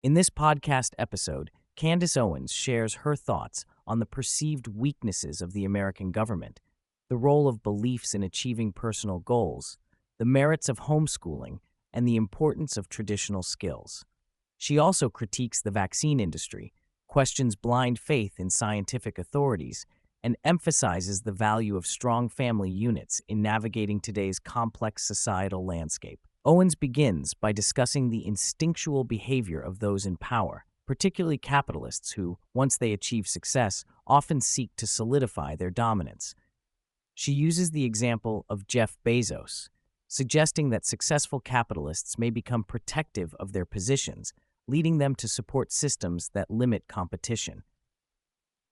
In this podcast episode, Candace Owens shares her thoughts on the perceived weaknesses of the American government, the role of beliefs in achieving personal goals, the merits of homeschooling, and the importance of traditional skills. She also critiques the vaccine industry, questions blind faith in scientific authorities, and emphasizes the value of strong family units in navigating today's complex societal landscape. Owens begins by discussing the instinctual behavior of those in power, particularly capitalists who, once they achieve success, often seek to solidify their dominance. She uses the example of Jeff Bezos, suggesting that successful capitalists may become protective of their positions, leading them to support systems that limit competition.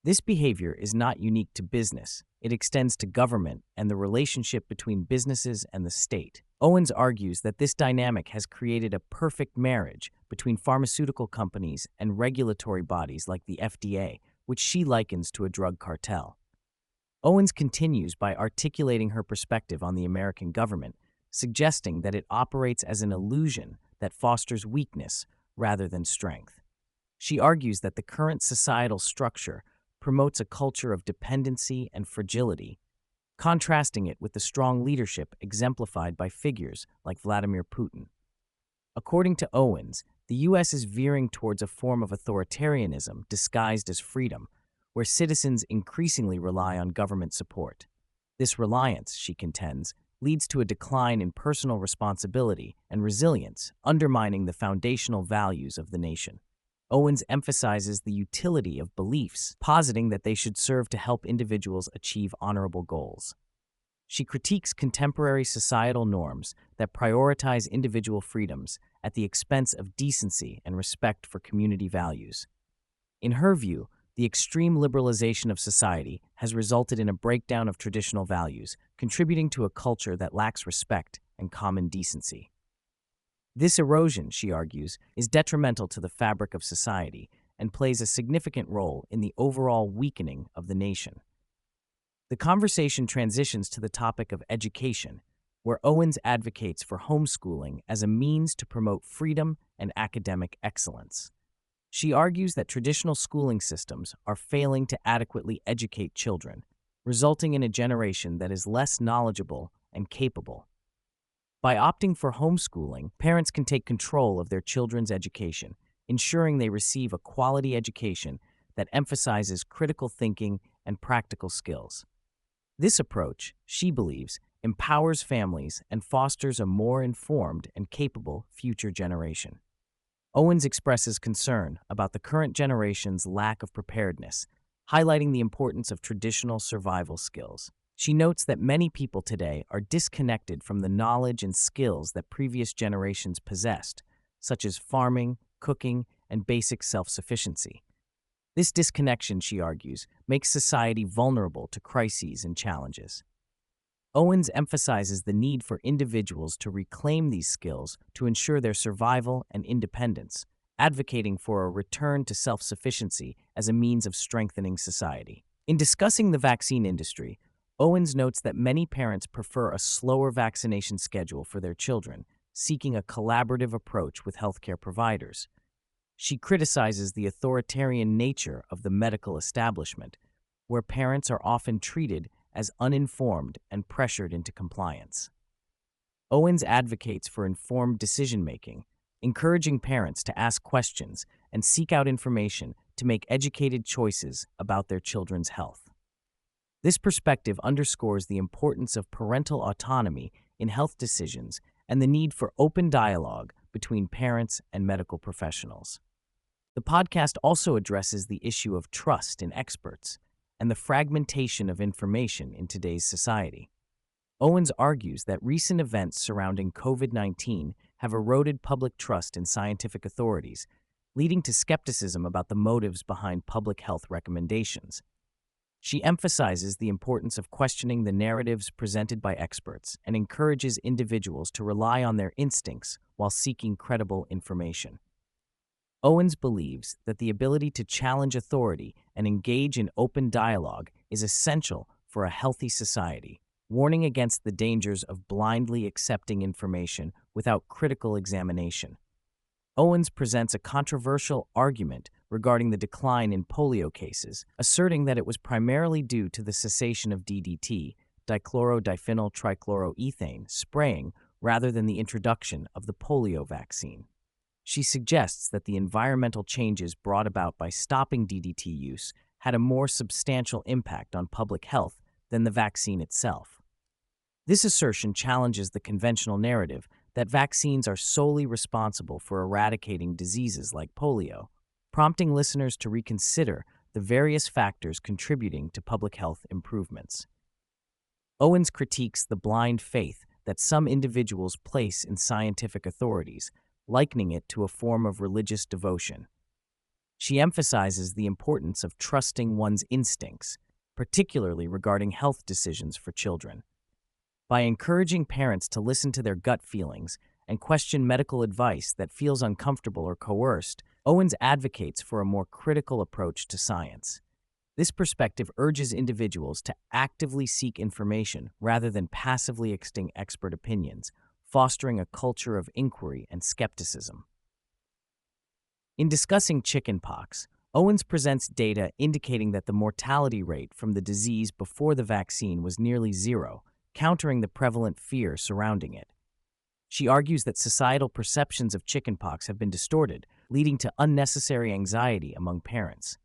This behavior is not unique to business. It extends to government and the relationship between businesses and the state. Owens argues that this dynamic has created a perfect marriage between pharmaceutical companies and regulatory bodies like the FDA, which she likens to a drug cartel. Owens continues by articulating her perspective on the American government, suggesting that it operates as an illusion that fosters weakness rather than strength. She argues that the current societal structure promotes a culture of dependency and fragility, contrasting it with the strong leadership exemplified by figures like Vladimir Putin. According to Owens, the U.S. is veering towards a form of authoritarianism disguised as freedom, where citizens increasingly rely on government support. This reliance, she contends, leads to a decline in personal responsibility and resilience, undermining the foundational values of the nation. Owens emphasizes the utility of beliefs, positing that they should serve to help individuals achieve honorable goals. She critiques contemporary societal norms that prioritize individual freedoms at the expense of decency and respect for community values. In her view, the extreme liberalization of society has resulted in a breakdown of traditional values, contributing to a culture that lacks respect and common decency. This erosion, she argues, is detrimental to the fabric of society and plays a significant role in the overall weakening of the nation. The conversation transitions to the topic of education, where Owens advocates for homeschooling as a means to promote freedom and academic excellence. She argues that traditional schooling systems are failing to adequately educate children, resulting in a generation that is less knowledgeable and capable. By opting for homeschooling, parents can take control of their children's education, ensuring they receive a quality education that emphasizes critical thinking and practical skills. This approach, she believes, empowers families and fosters a more informed and capable future generation. Owens expresses concern about the current generation's lack of preparedness, highlighting the importance of traditional survival skills. She notes that many people today are disconnected from the knowledge and skills that previous generations possessed, such as farming, cooking, and basic self-sufficiency. This disconnection, she argues, makes society vulnerable to crises and challenges. Owens emphasizes the need for individuals to reclaim these skills to ensure their survival and independence, advocating for a return to self-sufficiency as a means of strengthening society. In discussing the vaccine industry, Owens notes that many parents prefer a slower vaccination schedule for their children, seeking a collaborative approach with healthcare providers. She criticizes the authoritarian nature of the medical establishment, where parents are often treated as uninformed and pressured into compliance. Owens advocates for informed decision-making, encouraging parents to ask questions and seek out information to make educated choices about their children's health. This perspective underscores the importance of parental autonomy in health decisions and the need for open dialogue between parents and medical professionals. The podcast also addresses the issue of trust in experts and the fragmentation of information in today's society. Owens argues that recent events surrounding COVID-19 have eroded public trust in scientific authorities, leading to skepticism about the motives behind public health recommendations. She emphasizes the importance of questioning the narratives presented by experts and encourages individuals to rely on their instincts while seeking credible information. Owens believes that the ability to challenge authority and engage in open dialogue is essential for a healthy society, warning against the dangers of blindly accepting information without critical examination. Owens presents a controversial argument regarding the decline in polio cases, asserting that it was primarily due to the cessation of DDT, dichlorodiphenyl trichloroethane, spraying rather than the introduction of the polio vaccine. She suggests that the environmental changes brought about by stopping DDT use had a more substantial impact on public health than the vaccine itself. This assertion challenges the conventional narrative that vaccines are solely responsible for eradicating diseases like polio, prompting listeners to reconsider the various factors contributing to public health improvements. Owens critiques the blind faith that some individuals place in scientific authorities, likening it to a form of religious devotion. She emphasizes the importance of trusting one's instincts, particularly regarding health decisions for children. By encouraging parents to listen to their gut feelings and question medical advice that feels uncomfortable or coerced, Owens advocates for a more critical approach to science. This perspective urges individuals to actively seek information rather than passively accepting expert opinions, fostering a culture of inquiry and skepticism. In discussing chickenpox, Owens presents data indicating that the mortality rate from the disease before the vaccine was nearly zero, countering the prevalent fear surrounding it. She argues that societal perceptions of chickenpox have been distorted, leading to unnecessary anxiety among parents.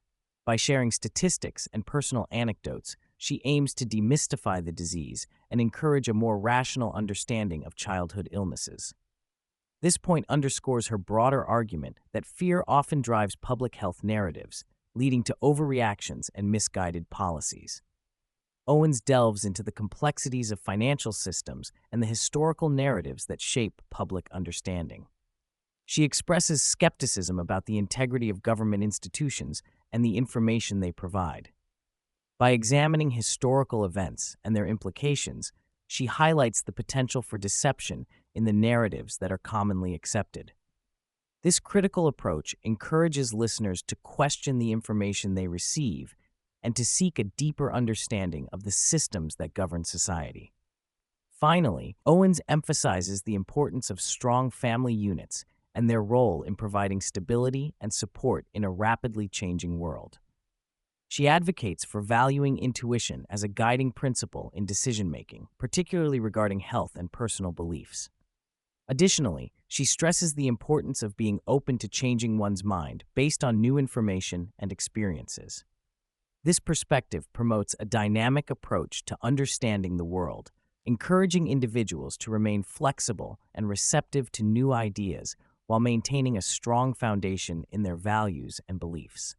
By sharing statistics and personal anecdotes, she aims to demystify the disease and encourage a more rational understanding of childhood illnesses. This point underscores her broader argument that fear often drives public health narratives, leading to overreactions and misguided policies. Owens delves into the complexities of financial systems and the historical narratives that shape public understanding. She expresses skepticism about the integrity of government institutions and the information they provide. By examining historical events and their implications, she highlights the potential for deception in the narratives that are commonly accepted. This critical approach encourages listeners to question the information they receive and to seek a deeper understanding of the systems that govern society. Finally, Owens emphasizes the importance of strong family units and their role in providing stability and support in a rapidly changing world. She advocates for valuing intuition as a guiding principle in decision-making, particularly regarding health and personal beliefs. Additionally, she stresses the importance of being open to changing one's mind based on new information and experiences. This perspective promotes a dynamic approach to understanding the world, encouraging individuals to remain flexible and receptive to new ideas while maintaining a strong foundation in their values and beliefs.